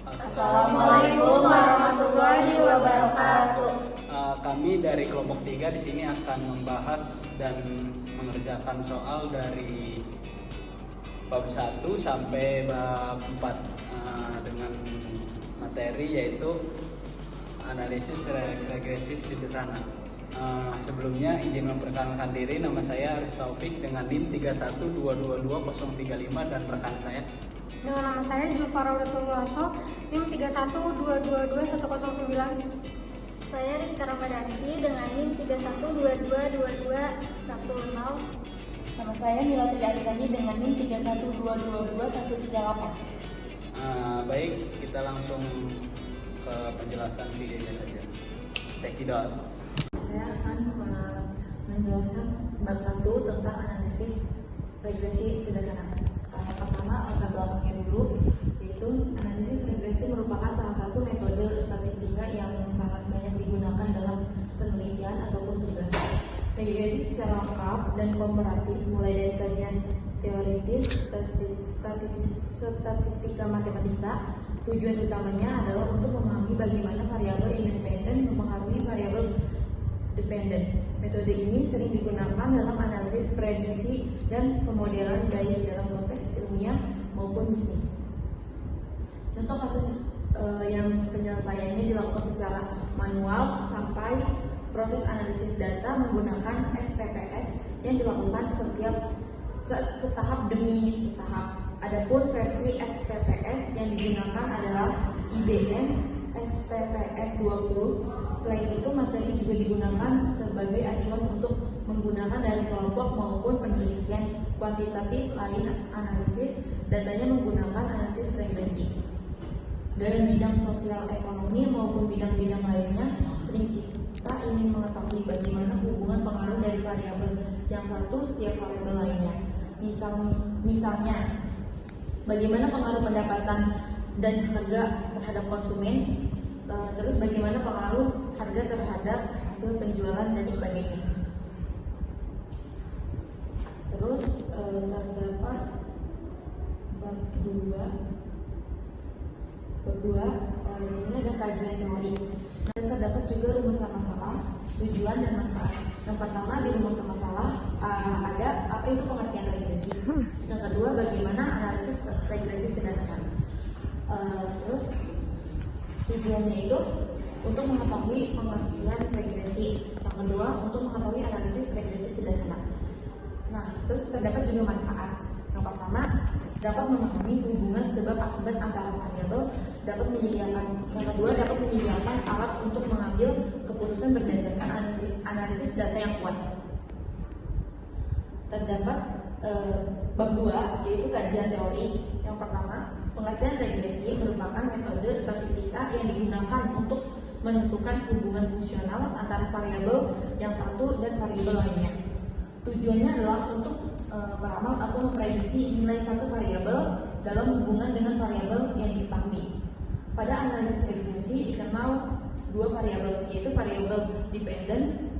Assalamualaikum warahmatullahi wabarakatuh. Kami dari kelompok 3 di sini akan membahas dan mengerjakan soal dari bab 1 sampai bab 4 dengan materi yaitu analisis regresi sederhana. Sebelumnya izin memperkenalkan diri, nama saya Aris Taufik dengan NIM 312222035 dan rekan saya dengan nama saya Julfara Udatululaso, NIM 312222109. Saya Rizka Ramadanti dengan NIM 312222210. Nama saya Milati Arisani dengan NIM 312222138. Baik, kita langsung ke penjelasan videonya saja. Cekidot. Saya akan menjelaskan bab 1 tentang analisis regresi sederhana. Pertama, latar belakangnya dulu, yaitu analisis regresi merupakan salah satu metode statistika yang sangat banyak digunakan dalam penelitian ataupun tugas. Regresi secara lengkap dan komparatif mulai dari kajian teoritis, statistika matematika. Tujuan utamanya adalah untuk memahami bagaimana variabel independen mempengaruhi variabel dependen. Metode ini sering digunakan dalam analisis prediksi dan pemodelan baik dalam konteks ilmiah maupun bisnis. Contoh kasus yang penyelesaiannya dilakukan secara manual sampai proses analisis data menggunakan SPPS yang dilakukan setahap demi setahap. Adapun versi SPPS yang digunakan adalah IBM SPPS 20. Selain itu, materi juga digunakan sebagai acuan untuk menggunakan dari kelompok maupun penelitian kuantitatif lain analisis datanya menggunakan analisis regresi. Dalam bidang sosial ekonomi maupun bidang-bidang lainnya, sering kita ingin mengetahui bagaimana hubungan pengaruh dari variabel yang satu setiap variabel lainnya. Misalnya, bagaimana pengaruh pendapatan dan harga terhadap konsumen, terus bagaimana pengaruh harga terhadap hasil penjualan dan sebagainya. Terus terdapat bab 2 di sini ada kajian teori dan terdapat juga rumusan masalah, tujuan dan manfaat. Yang pertama di rumusan masalah ada apa itu pengertian regresi. Yang kedua bagaimana analisis regresi sederhana. Terus tujuannya itu untuk mengetahui pengertian regresi. Yang kedua untuk mengetahui analisis regresi sederhana. Nah, terus terdapat juga manfaat. Yang pertama dapat memahami hubungan sebab akibat antara variabel, yang kedua dapat menyediakan alat untuk mengambil keputusan berdasarkan analisis data yang kuat. Terdapat bab 2 yaitu kajian teori. Yang pertama, pengertian regresi merupakan metode statistika yang digunakan untuk menentukan hubungan fungsional antara variabel yang satu dan variabel lainnya. Tujuannya adalah untuk meramal atau memprediksi nilai satu variabel dalam hubungan dengan variabel yang diketahui. Pada analisis regresi dikenal dua variabel, yaitu variabel dependent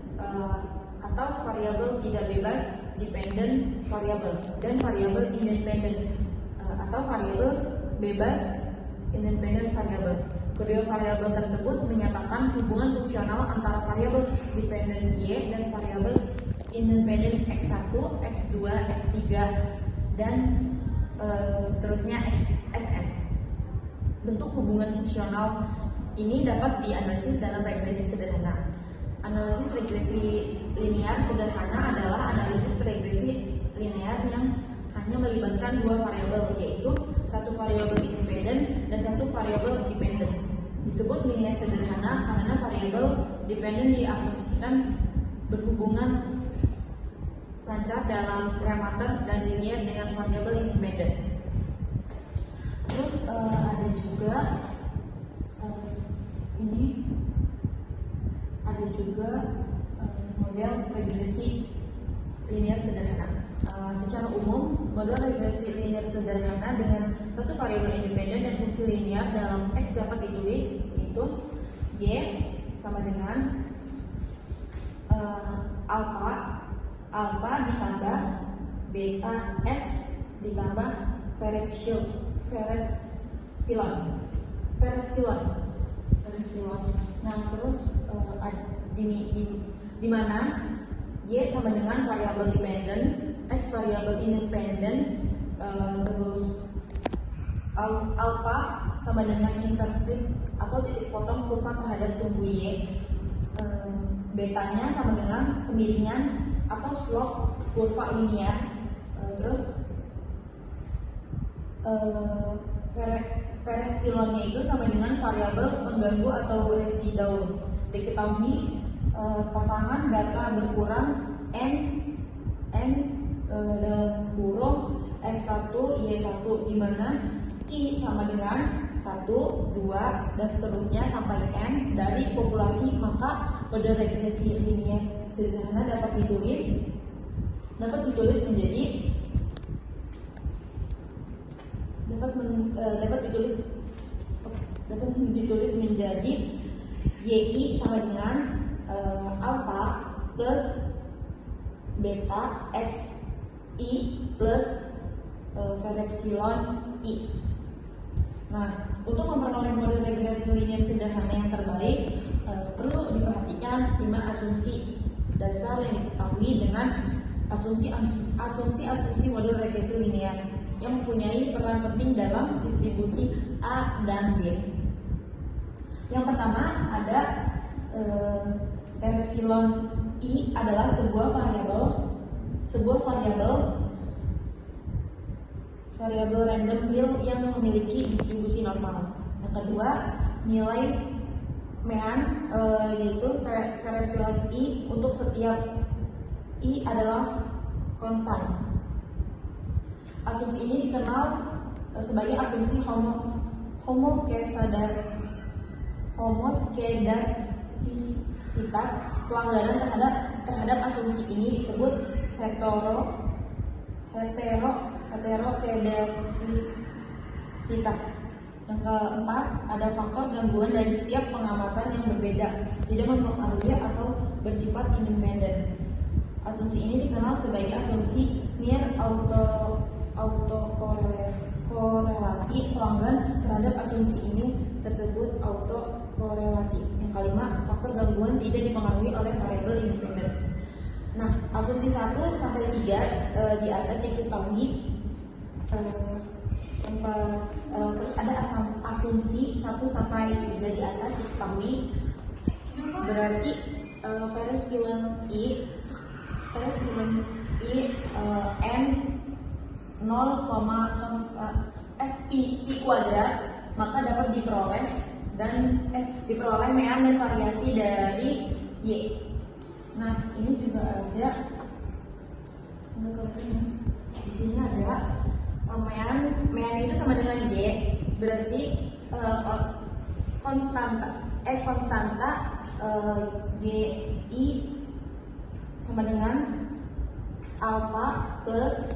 atau variabel tidak bebas dependent variabel dan variabel independent atau variabel bebas independent variabel. Kedua variabel tersebut menyatakan hubungan fungsional antara variabel dependent Y dan variabel independent X1, X2, X3 dan seterusnya Xn. Bentuk hubungan fungsional ini dapat dianalisis dalam regresi sederhana. Analisis regresi linear sederhana adalah analisis regresi linear yang hanya melibatkan dua variabel, yaitu satu variabel independen dan satu variabel dependent. Disebut linear sederhana karena variabel dependent diasumsikan berhubungan lancar dalam parameter dan linear dengan variabel independen. Terus ada juga model regresi linear sederhana. Secara umum, model regresi linear sederhana dengan satu variabel independen dan fungsi linear dalam X dapat ditulis yaitu Y sama dengan alpha ditambah beta X ditambah Ferenczi pilon. Ferris-Filon. Nah, terus di mana Y sama dengan variabel dependent, X variabel independent, terus alpha sama dengan intercept atau titik potong kurva terhadap sumbu Y, betanya sama dengan kemiringan atau slope kurva linear, terus Ferris-Filonnya itu sama dengan variabel pengganggu atau residual. Diketahui pasangan data berkurang n dalam kurung X1 Y1 di mana I sama dengan 1, 2 dan seterusnya sampai n dari populasi, maka model regresi linear sederhana dapat ditulis menjadi YI sama dengan alpha plus beta X I plus Ferris-Filon I. Nah, untuk memperoleh model regresi linear sederhana yang terbaik, perlu diperhatikan 5 asumsi dasar yang diketahui dengan asumsi model regresi linear yang mempunyai peran penting dalam distribusi A dan B. Yang pertama ada Ferris-Filon I adalah sebuah variabel random real yang memiliki distribusi normal. Yang kedua, nilai mean yaitu Ferris-Filon I untuk setiap I adalah konstan. Asumsi ini dikenal sebagai asumsi homoskedastisitas. Pelanggaran terhadap asumsi ini disebut heterokedastisitas. Yang keempat, ada faktor gangguan dari setiap pengamatan yang berbeda, tidak mempengaruhi atau bersifat independen. Asumsi ini dikenal sebagai asumsi near autokorelasi. Pelanggaran terhadap asumsi ini tersebut autokorelasi. Yang kelima, faktor gangguan tidak dipengaruhi oleh variabel independen. Nah, asumsi 1 sampai 3 di atas diketahui. Terus ada asumsi 1 sampai 3 di atas diketahui. Berarti Ferris-Filon I n 0, pi kuadrat, maka dapat diperoleh mean dan variasi dari Y. Nah, ini juga ada di sini ada mean itu sama dengan Y, berarti konstanta YI sama dengan alpha plus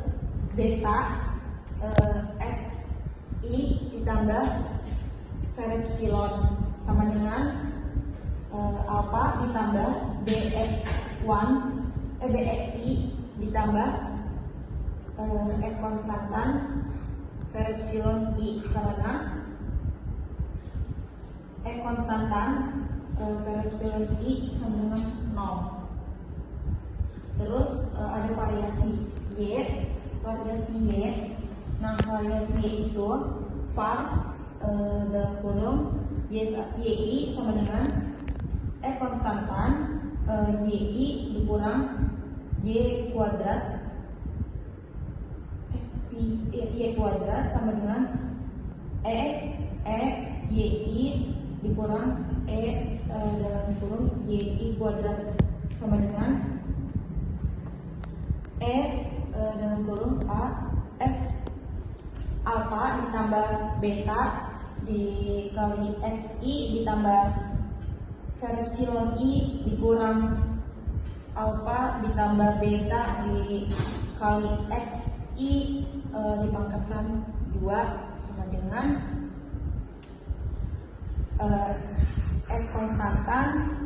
beta XI ditambah Ferris-Filon sama dengan alpha ditambah BXI ditambah konstantan Ferris-Filon I, karena konstantan Ferris-Filon I sama dengan 0. Terus ada variasi Y. Nah, variasi Y itu var dalam kurung YI sama dengan konstantan YI dikurang Y kuadrat sama dengan YI dikurang dalam kurung YI kuadrat sama dengan dalam kurung alpha ditambah beta dikali XI ditambah Ferris-Filon I dikurang alpha ditambah beta dikali XI dipangkatkan 2 sama dengan konstantan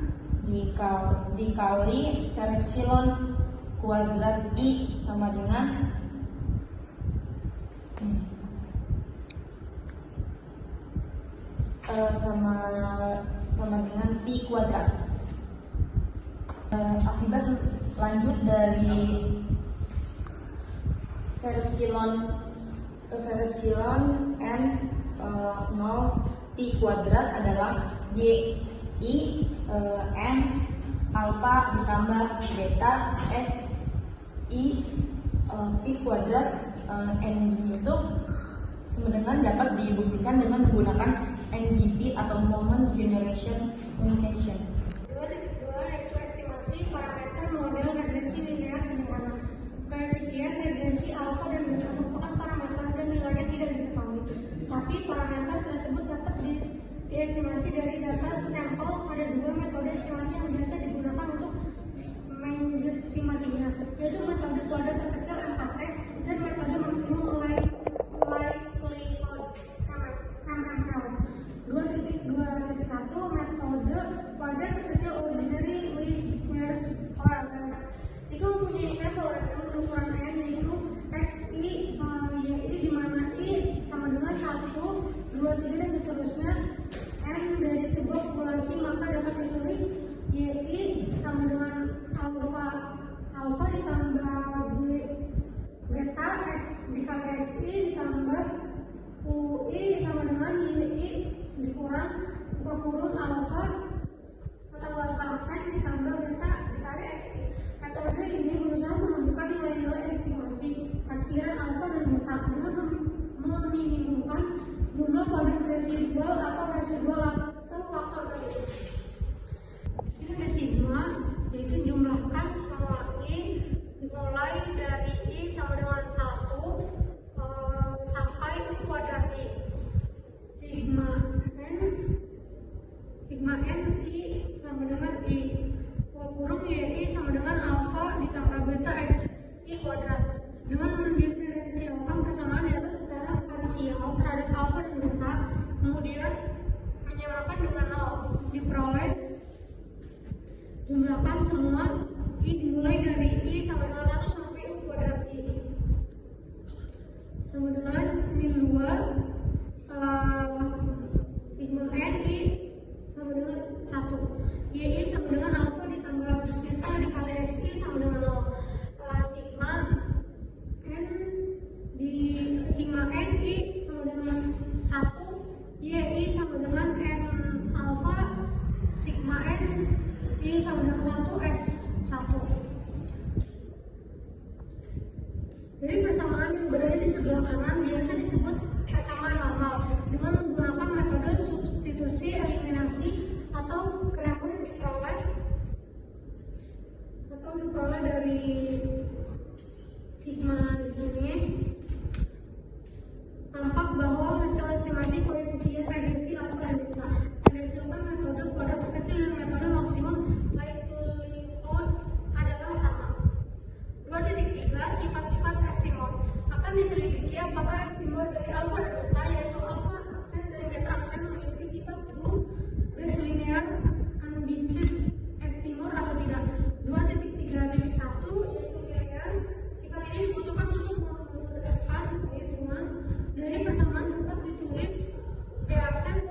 dikali Ferris-Filon kuadrat I sama dengan sama dengan pi kuadrat. Akibat lanjut dari verepsilon n 0 pi kuadrat adalah y i n alpha ditambah beta x i pi kuadrat n itu sama dengan dapat dibuktikan dengan menggunakan MGP atau Moment Generation Communication. 2.2 yaitu estimasi parameter model regresi linear sederhana. Koefisien regresi alfa dan beta merupakan parameter dan nilainya tidak diketahui. Tapi parameter tersebut dapat diestimasi dari data sampel. Ada dua metode estimasi yang biasa digunakan untuk mengestimasinya, yaitu metode kuadrat terkecil MKT dan metode maksimum likelihood MML. 2.2.1 metode kuadrat terkecil ordinary least squares OLS. Jika mempunyai sampel random berukuran n yaitu x, y, di mana i sama dengan 1, 2, 3 dan seterusnya n dari sebuah populasi, maka dapat ditulis y sama dengan alpha ditambah beta x dikali xi ditambah ui sama dengan yi dikurang buka kurung alpha atau alpha aksen ditambah beta dikali xi. Metode ini berusaha menemukan nilai-nilai estimasi taksiran alfa dan beta dengan meminimumkan jumlah kuadrat residual atau faktor tersebut. Ini ada sigma, yaitu jumlahkan semua i dimulai dari i sama dengan 1 sampai i kuadrat i. Sigma n i sama dengan i kurung y sama dengan alfa ditambah beta x i kuadrat. Dengan mendiferensialkan persamaan data secara parsial terhadap alfa dan beta, kemudian menyamakan dengan 0, diperoleh jumlahkan semua i dimulai dari i sama dengan 1 sampai i kuadrat i sama dengan min 2 sigma n i sama dengan 1, y sama dengan alfa ditambah beta dikali xi sama dengan 0. Sigma n i sama dengan 1, y sama dengan n alfa, sigma n i sama dengan 1 x 1. Jadi persamaan yang berada di sebelah kanan biasa disebut persamaan normal dengan menggunakan metode substitusi eliminasi atau kenapa diperoleh dari sigma di sini. Tampak bahwa hasil estimasi koefisien regresi alfa dan beta berdasarkan metode kuadrat terkecil dan metode maksimum likelihood adalah sama. 2.3 sifat-sifat estimor akan diselidiki apakah estimor dari alfa dan beta yaitu alfa aksen dan beta aksen memiliki sifat base linear unbiased estimor atau tidak. 2.3.1 yaitu linear. Sifat ini dibutuhkan untuk memudahkan perhitungan. Dari persamaan dapat ditulis B aksen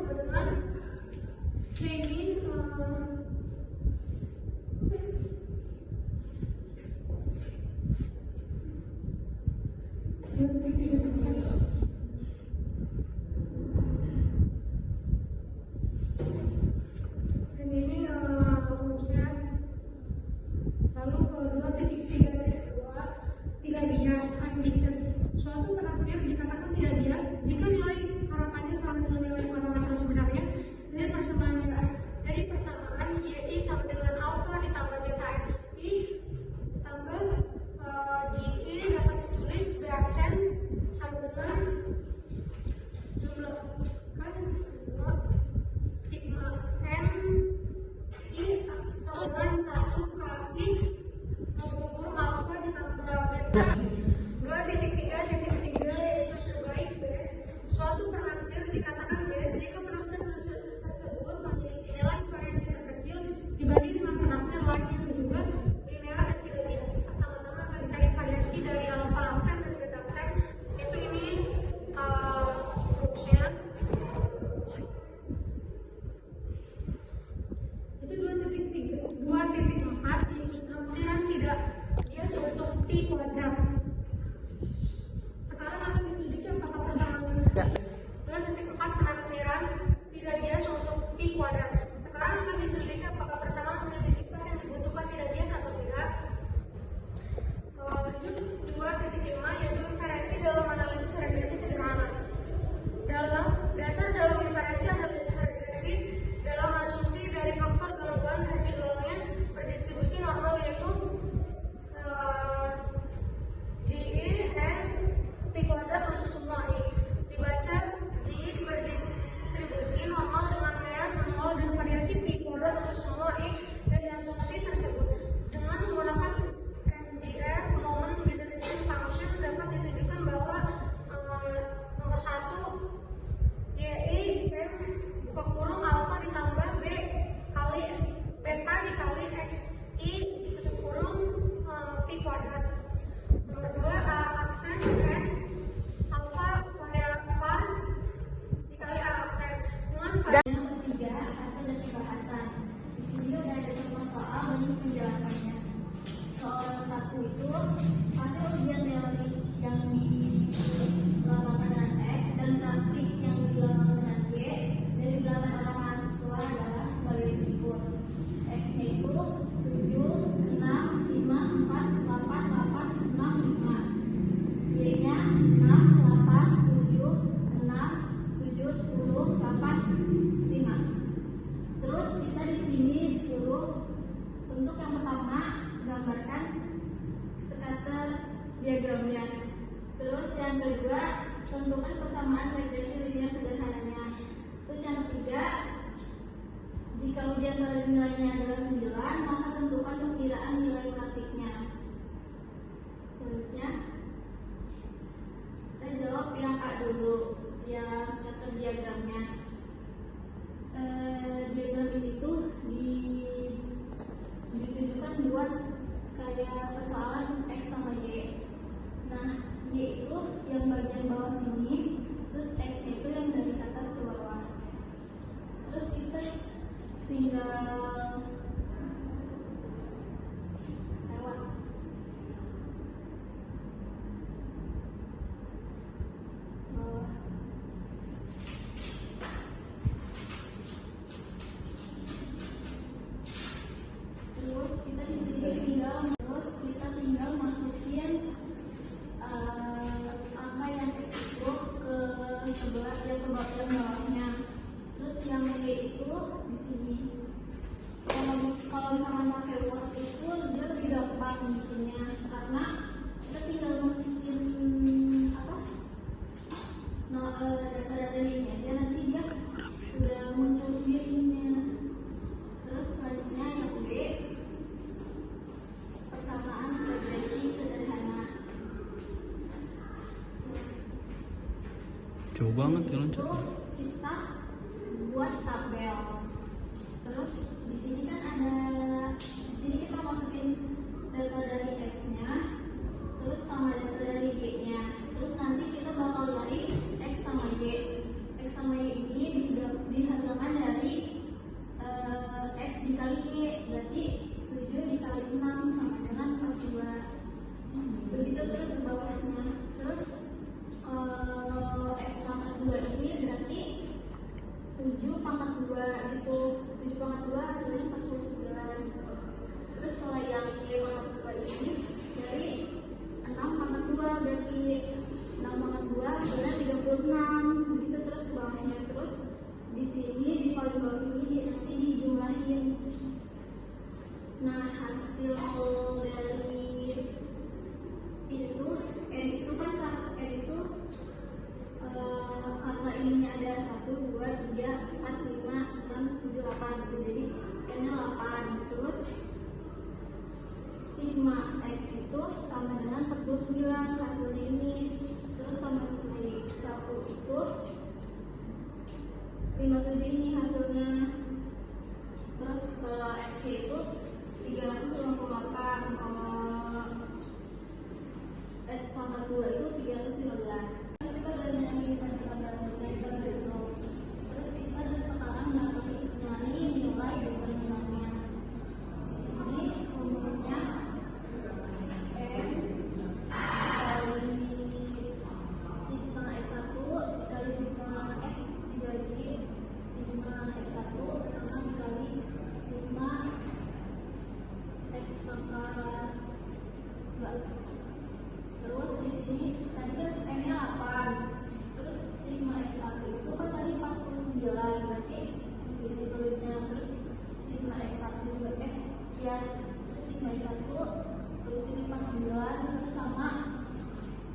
Yang ketiga, hasil dari pembahasan. Di sini udah ada contoh soal dan penjelasannya. Soal yang satu itu hasil ujian teori yang dilambangkan dengan X dan praktik yang dilambangkan dengan Y dari 8 orang mahasiswa adalah sebagai berikut. X-nya itu 7, 6, 5, 4, 8, 8, 6, 5. Y-nya 6, 8, 7, 6, 7, 10, 8, 5. Terus kita di sini disuruh untuk yang pertama gambarkan scatter diagramnya. Terus yang kedua tentukan persamaan regresi linear sederhananya. Terus yang ketiga, jika ujian teori nilainya adalah 9, maka tentukan perkiraan nilai praktiknya. Selanjutnya kita jawab yang A dulu, ya scatter diagramnya. Diagram ini tuh ditujukan buat kayak persoalan X sama Y. Nah, Y itu yang bagian bawah sini, terus X itu yang dari atas ke bawah. Terus kita tinggal lewat. Terus kita di sini tinggal masukin angka yang X itu ke sebelah yang ke bawahnya. Terus yang Y itu di sini. Kalau misalkan pakai Word itu dia lebih gampang bikinnya karena kita tinggal masukin data-datanya aja, nanti dia udah muncul sendirinya. Terus selanjutnya yang B, persamaan regresi sederhana. Jauh banget ya loncat. Itu kita buat tabel. Terus di sini kan ada, di sini kita masukin data dari X-nya, terus sama data dari Y-nya. Terus nanti kita bakal cari X sama Y. X sama Y ini dihasilkan dari X dikali Y, berarti 7 dikali 6 sama dengan 42. Begitu terus ke bawahnya. Terus X pangkat 2 ini berarti 7 pangkat 2 gitu. 7 pangkat 2 hasilnya 49. Terus kalau yang Y pangkat 2 ini dari 6 pangkat 2 berarti 6 pangkat 2 hasilnya 36. Begitu terus ke bawahnya. Terus di sini di paling bawah ini nanti dijumlahin. Nah, hasil dari itu N itu kan N itu karena ininya ada 1, 2, 3, 4, 5, 6, 7, 8 gitu. Jadi N-nya 8. Terus sigma X itu sama dengan 49 hasilnya ini. Terus sama sigma Y1 itu 57 ini hasilnya. Terus kalau X itu 358, kalau X pangkat 2 itu 315. Kita udah nyari tadi tabel itu. Terus kita sekarang nyari nilai determinannya. Di sini rumusnya N kali sigma X1 dikali sigma X dibagi sigma X1 sama dikali sigma X pangkat 2. Terus di sini tadi kan N-nya 8. Terus sigma X1 itu kan tadi 49, berarti di sini tulisnya. Terus sigma X1 terus sigma X1 tulis ini 49, terus sama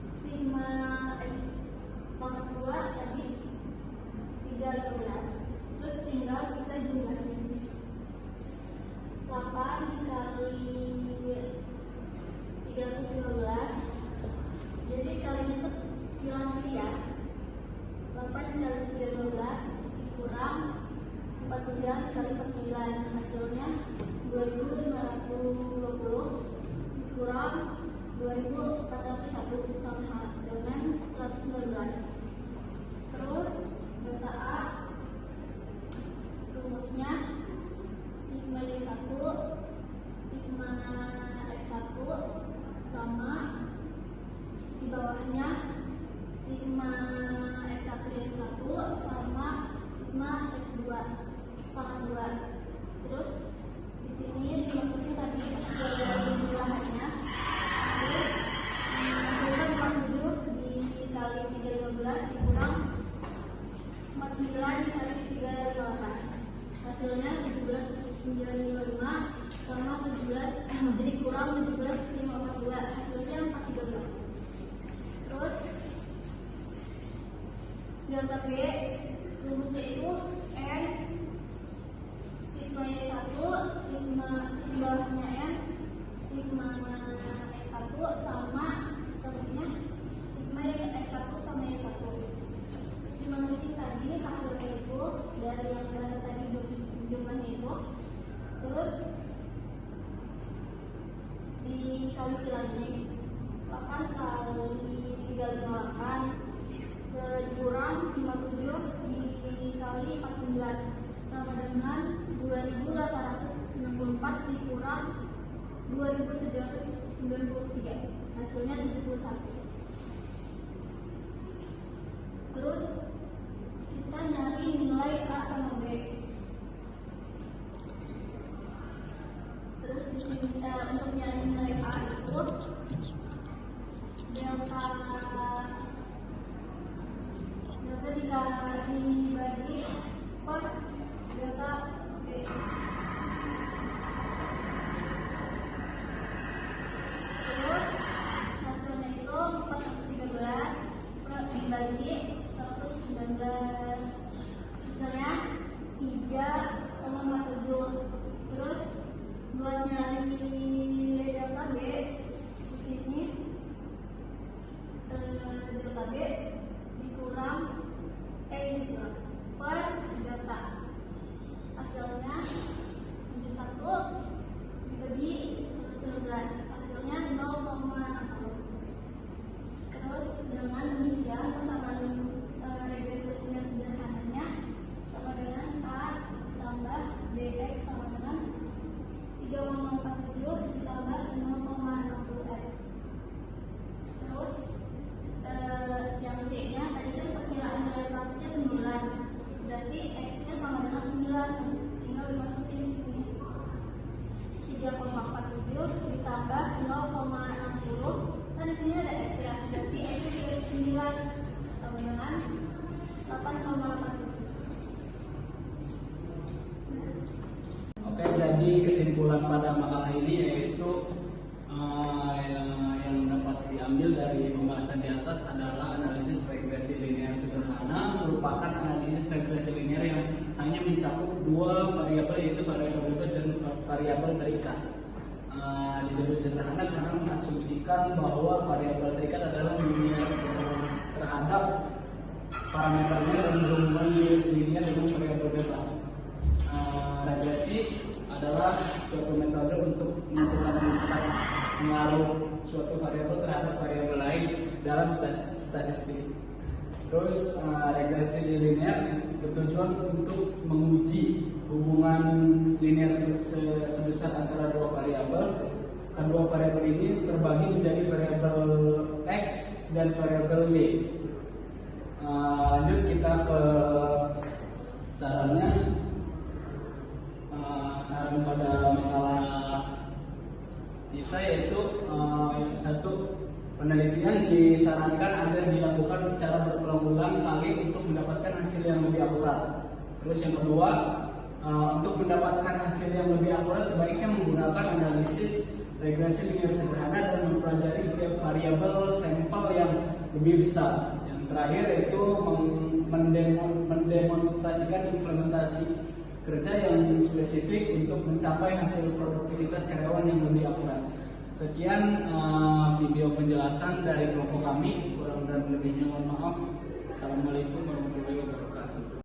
sigma X pangkat 2 tadi 13. Terus tinggal kita jumlahin 8 dikali 315. Jadi kalinya itu silang ya. 8 dikali 315 kurang 49 dikali 49, hasilnya 2520 kurang 2401 sama dengan 119. Terus data A Terus di sini dimasukin tadi hasil dari jumlahannya. Terus hasilnya 47 dikali 315 dikurang 49 dikali 358. Hasilnya 17,955 sama 17 jadi kurang 17,542. Hasilnya 413. Terus delta B rumusnya itu N sigma Y1 sigma bawahnya N sigma X1 sama satunya sigma X1 sama Y1. Terus dimasukin tadi hasilnya itu dari yang ada tadi jumlahnya itu. Terus dikali lagi 8 kali 358 kurang 57 dikali 49 sama dengan 2864 dikurang 2793. Hasilnya 71. Terus kita nyari nilai A sama B. Terus di sini untuk nyari nilai A itu delta dibagi per delta B. Terus hasilnya itu 413 dibagi 119. Hasilnya 3,47. Terus buat nyari delta B di sini delta B dikurang per delta. Hasilnya 71 dibagi 119. Hasilnya 0,60. Terus dengan demikian persamaan regresi linear sederhananya sama dengan A ditambah BX sama dengan 3,47 ditambah 0,60X. Terus yang C-nya tadi kan perkiraan nilai praktiknya 9, berarti X-nya sama dengan 9, tinggal dimasukin di sini 3,47 ditambah 0,60. Nah di sini ada X ya, berarti X-nya 9 sama dengan 8,87. Oke, jadi kesimpulan pada makalah ini yaitu yang dapat diambil dari pembahasan di atas adalah analisis regresi linear sederhana merupakan analisis regresi linear yang hanya mencakup dua variabel, yaitu variabel bebas dan variabel terikat. Disebut sederhana karena mengasumsikan bahwa variabel terikat adalah linear terhadap parameternya dan berhubungan linear dengan variabel bebas. Regresi adalah suatu metode untuk menentukan tingkat pengaruh suatu variabel terhadap variabel lain dalam statistik. Terus regresi linear bertujuan untuk menguji hubungan linear sebesar antara dua variabel. Kedua variabel ini terbagi menjadi variabel X dan variabel Y. Lanjut kita ke sarannya. Saran pada makalah kita yaitu yang satu, penelitian disarankan agar dilakukan secara berulang-ulang kali untuk mendapatkan hasil yang lebih akurat. Terus yang kedua, untuk mendapatkan hasil yang lebih akurat sebaiknya menggunakan analisis regresi linear sederhana dan mempelajari setiap variabel sampel yang lebih besar. Yang terakhir yaitu mendemonstrasikan implementasi kerja yang spesifik untuk mencapai hasil produktivitas karyawan yang lebih akurat. Sekian video penjelasan dari kelompok kami, kurang dan lebihnya mohon maaf. Assalamualaikum warahmatullahi wabarakatuh.